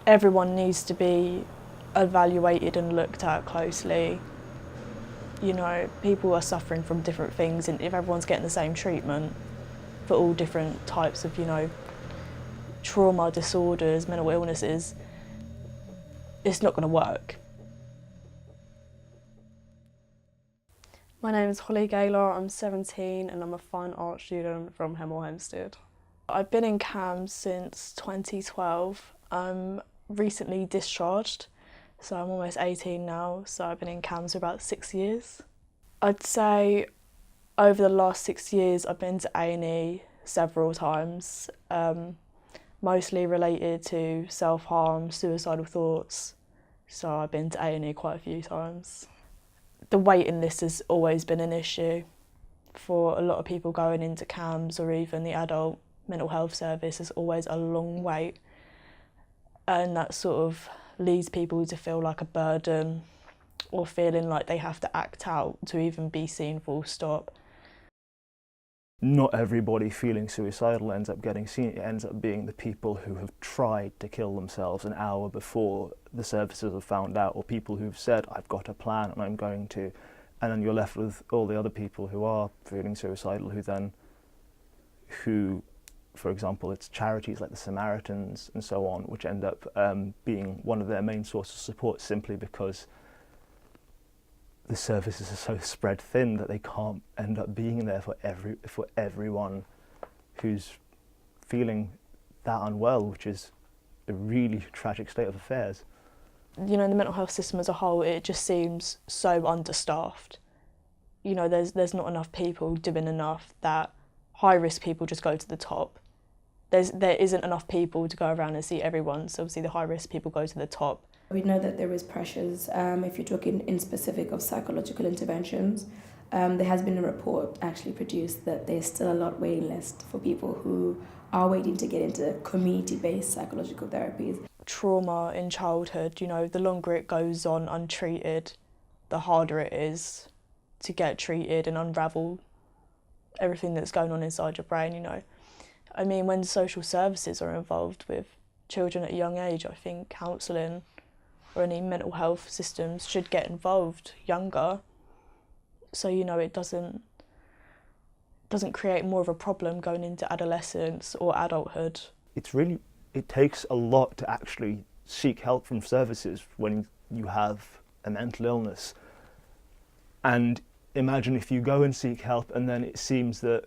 Everyone needs to be evaluated and looked at closely. You know, people are suffering from different things, and if everyone's getting the same treatment for all different types of, you know, trauma, disorders, mental illnesses, it's not going to work. My name is Holly Gaylor, I'm 17 and I'm a fine art student from Hemel Hempstead. I've been in CAMS since 2012. I'm recently discharged, so I'm almost 18 now, so I've been in CAMS for about 6 years. I'd say over the last 6 years I've been to A&E several times, mostly related to self-harm, suicidal thoughts, so I've been to A&E quite a few times. The waiting list has always been an issue for a lot of people going into CAMS or even the adult mental health service. There's always a long wait, and that sort of leads people to feel like a burden or feeling like they have to act out to even be seen, full stop. Not everybody feeling suicidal ends up getting seen. It ends up being the people who have tried to kill themselves an hour before the services have found out, or people who've said, I've got a plan and I'm going to, and then you're left with all the other people who are feeling suicidal who, for example, it's charities like the Samaritans and so on, which end up being one of their main sources of support, simply because the services are so spread thin that they can't end up being there for everyone who's feeling that unwell, which is a really tragic state of affairs. You know, the mental health system as a whole, it just seems so understaffed. You know, there's not enough people doing enough, that high risk people just go to the top. There isn't enough people to go around and see everyone, so obviously the high risk people go to the top. We know that there is pressures. If you're talking in specific of psychological interventions, there has been a report actually produced that there's still a lot waiting list for people who are waiting to get into community-based psychological therapies. Trauma in childhood, you know, the longer it goes on untreated, the harder it is to get treated and unravel everything that's going on inside your brain, you know. I mean, when social services are involved with children at a young age, I think counselling or any mental health systems should get involved younger, so you know it doesn't create more of a problem going into adolescence or adulthood. It takes a lot to actually seek help from services when you have a mental illness. And imagine if you go and seek help and then it seems that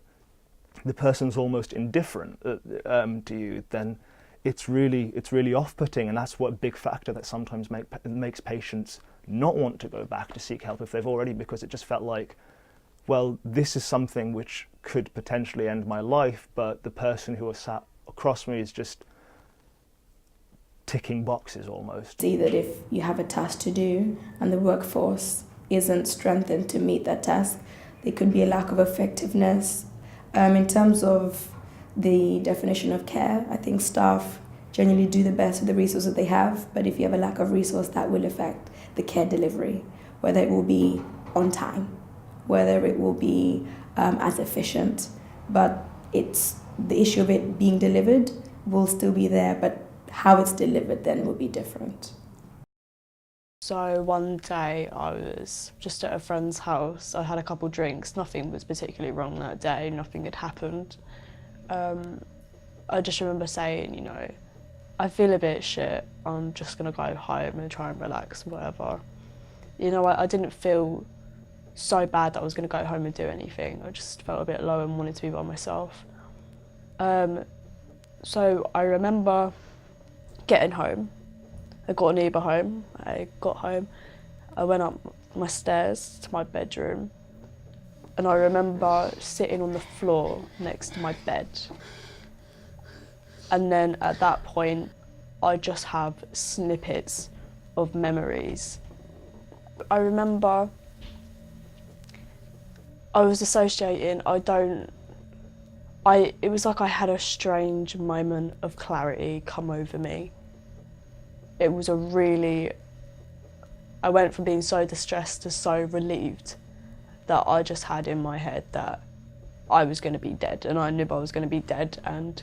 the person's almost indifferent to you, then it's really off-putting, and that's what big factor that sometimes makes patients not want to go back to seek help if they've already, because it just felt like, well, this is something which could potentially end my life, but the person who was sat across me is just ticking boxes almost. See that if you have a task to do and the workforce isn't strengthened to meet that task, there could be a lack of effectiveness. In terms of the definition of care, I think staff generally do the best with the resources they have, but if you have a lack of resource, that will affect the care delivery, whether it will be on time, whether it will be as efficient, but it's the issue of it being delivered will still be there, but how it's delivered then will be different. So one day I was just at a friend's house. I had a couple drinks. Nothing was particularly wrong that day. Nothing had happened. I just remember saying, you know, I feel a bit shit. I'm just going to go home and try and relax, whatever. You know, I didn't feel so bad that I was going to go home and do anything. I just felt a bit low and wanted to be by myself. So I remember getting home. I got an Uber home. I got home. I went up my stairs to my bedroom, and I remember sitting on the floor next to my bed. And then at that point, I just have snippets of memories. I remember I was dissociating. It was like I had a strange moment of clarity come over me. It was I went from being so distressed to so relieved that I just had in my head that I was going to be dead, and I knew I was going to be dead, and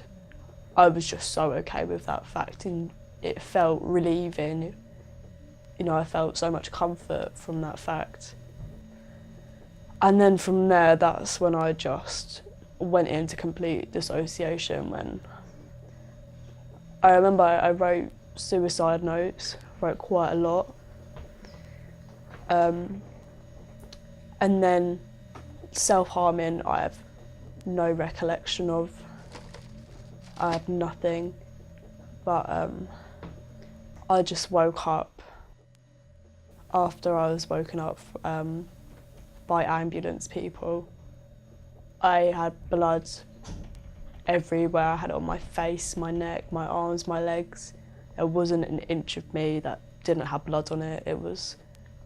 I was just so okay with that fact in it felt relieving. You know, I felt so much comfort from that fact. And then from there, that's when I just went into complete dissociation. When I remember I wrote suicide notes, wrote quite a lot. And then self-harming, I have no recollection of. I have nothing, but I just woke up after I was woken up by ambulance people. I had blood everywhere. I had it on my face, my neck, my arms, my legs. There wasn't an inch of me that didn't have blood on it. It was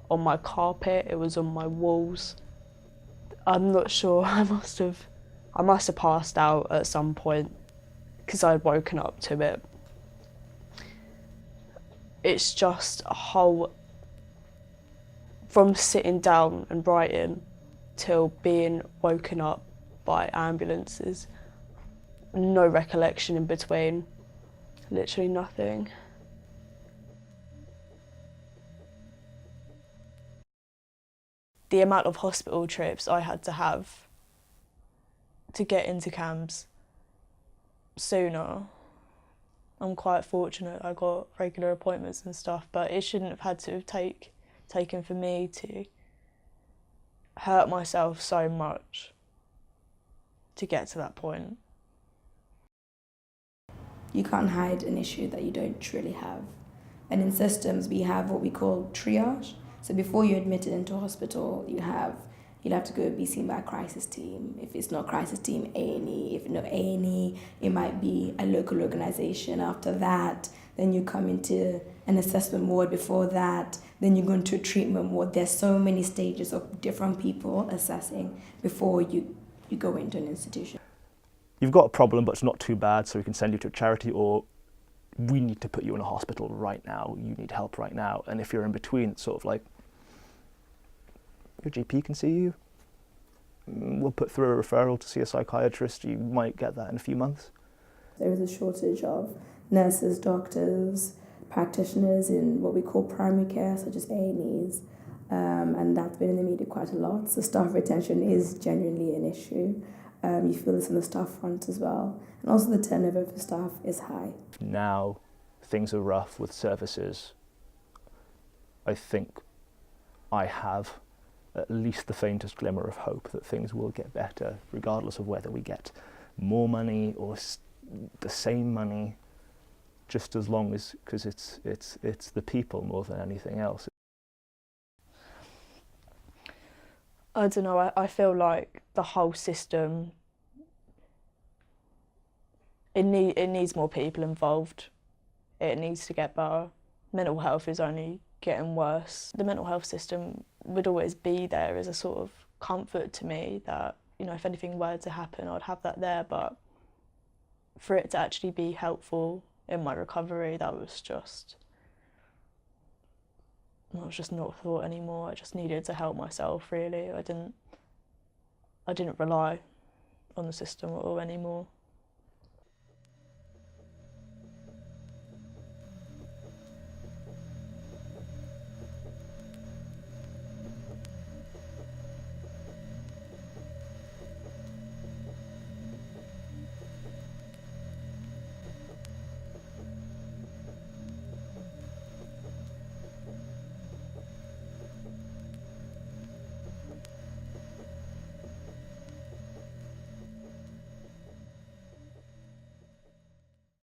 on my carpet, it was on my walls. I'm not sure, I must have passed out at some point because I'd woken up to it. It's just a whole, from sitting down and writing till being woken up by ambulances, no recollection in between, literally nothing. The amount of hospital trips I had to have to get into CAMHS sooner. I'm quite fortunate I got regular appointments and stuff, but it shouldn't have had to have taken for me to hurt myself so much to get to that point. You can't hide an issue that you don't truly have. And in systems, we have what we call triage. So before you're admitted into hospital, you'll have to go be seen by a crisis team. If it's not crisis team, A&E. If not A&E, it might be a local organization. After that, then you come into an assessment ward. Before that, then you go into a treatment ward. There's so many stages of different people assessing before you go into an institution. You've got a problem, but it's not too bad, so we can send you to a charity, or we need to put you in a hospital right now. You need help right now. And if you're in between, it's sort of like, your GP can see you. We'll put through a referral to see a psychiatrist. You might get that in a few months. There is a shortage of nurses, doctors, practitioners in what we call primary care, such as A&Es, and that's been in the media quite a lot. So staff retention is genuinely an issue. You feel this on the staff front as well. And also the turnover for staff is high. Now things are rough with services. I think I have at least the faintest glimmer of hope that things will get better, regardless of whether we get more money or the same money, just as long as, because it's the people more than anything else. I don't know, I feel like the whole system, it needs more people involved. It needs to get better. Mental health is only getting worse. The mental health system would always be there as a sort of comfort to me that, you know, if anything were to happen, I'd have that there, but for it to actually be helpful in my recovery, that was just not a thought anymore. I just needed to help myself, really. I didn't rely on the system at all anymore.